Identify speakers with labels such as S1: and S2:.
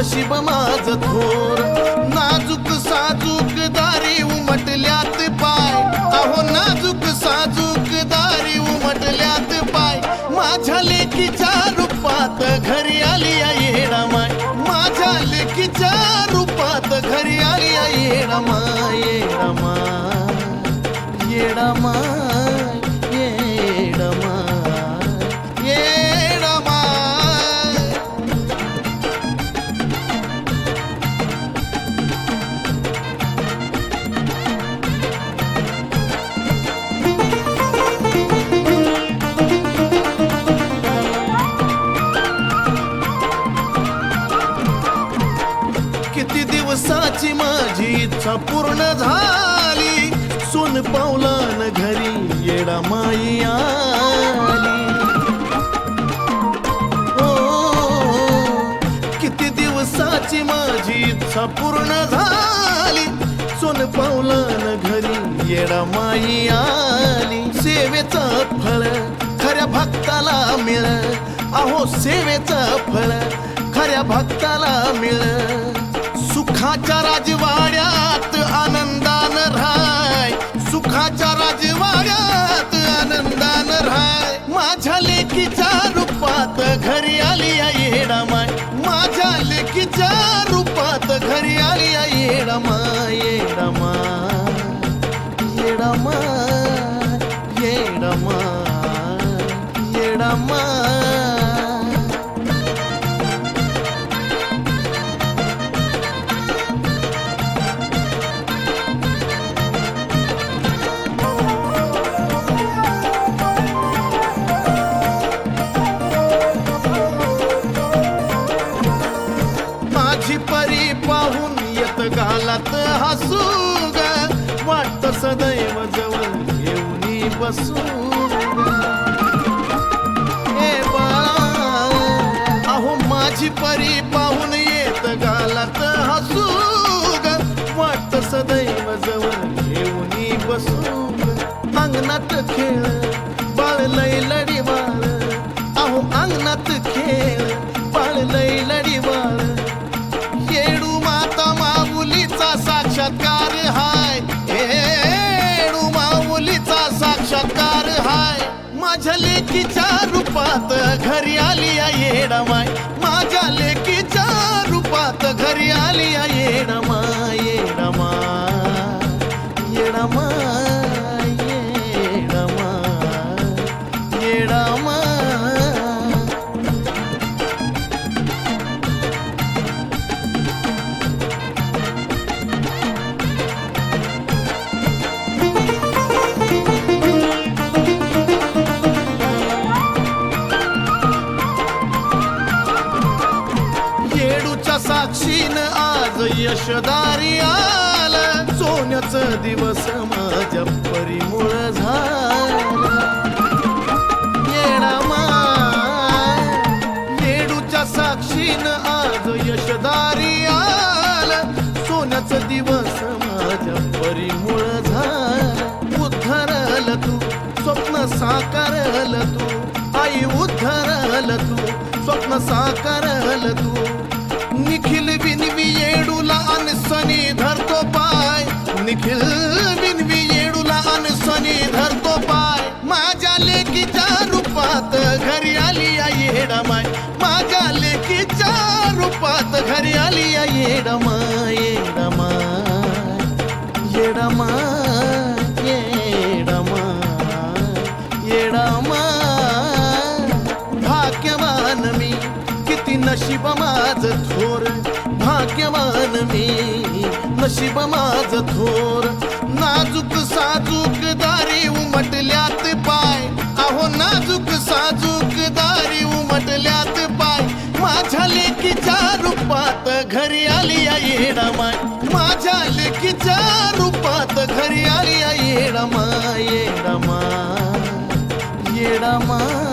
S1: नशीब माझ थोर। नाजूक साजूक दारी उमटल्यात पाय, अहो नाजूक साजूक दारी उमटल्यात पाय। माझ्या लेकीच्या रूपात घरी आली येडामाय, माझ्या लेकीच्या रूपात घरी आली येडामाय। येडामाय येडामाय येडामाय येडामाय। किती दिवसाची माझी इच्छा पूर्ण झाली, सोन पावलान घरी येडामाई आली। ओ किती दिवसाची माझी इच्छा पूर्ण झाली, सोन पावलान घरी येडामाई आली। सेवेचं फळ खऱ्या भक्ताला मिळ, अहो सेवेचं फळ खऱ्या भक्ताला मिळ। सुखाच्या राजवाड्यात आनंदान राहाय, सुखाच्या राजवाड्यात आनंदान राहाय। माझ्या लेकीच्या रूपात घरी आली येडामाय, माझ्या लेकीच्या रूपात घरी आली येडामाय। येडामाय येडामाय येडामाय येडामाय। परी पाहून येत गालात हसू ग, वाटत सदैव जवळ येऊनी बसू ग। ए बाळा अहो माझी परी पाहून येत गालात हसू ग, वाटत सदैव जवळ येऊनी बसू ग। अंगणात खेळ बाळ लय लडी बाळ, अहो अंगणात खेळ बाळ लय लडी बाळ। येडू माता माऊलीचा साक्षात्कार हाय, येडू माऊलीचा साक्षात्कार हाय। माझ्या लेकीच्या रूपात घरी आली येडामाय, माझ्या लेकीच्या रूपात घरी आली येडामाय। येडामाय येडामाय येडामाय येडामाय। साक्षीन आज यशदारी आलं, सोन्याचं दिवस माझ्या परीमुळ झालं। येडामाय येडूच्या साक्षीन आज यशदारी आलं, सोन्याचं दिवस माझ्या परीमुळ झालं। उद्धरल तू स्वप्न साकारल तू, आई उद्धरल तू स्वप्न साकारल तू। निखिल बिनवी येडूला अनसनी धरतो पाय, निखिल बिनवी येडूला अनसनी धरतो पाय। माझ्या लेकीच्या रूपात घरी आली येडामाय, माझ्या लेकीच्या रूपात घरी आली येडामाय। येडामाय येडामाय येडामाय येडामाय। भाग्यवान मी किती नशीब माझ थोर, भाग्यवान मी नशीब माझ थोर। नाजूक साजूक दारी उमटल्यात पाय, अहो नाजूक साजूक दारी उमटल्यात पाय। माझ्या लेकीच्या रूपात घरी आली येडामाय, माझ्या लेकीच्या रूपात घरी आली येडामाय। येडामाय येडामाय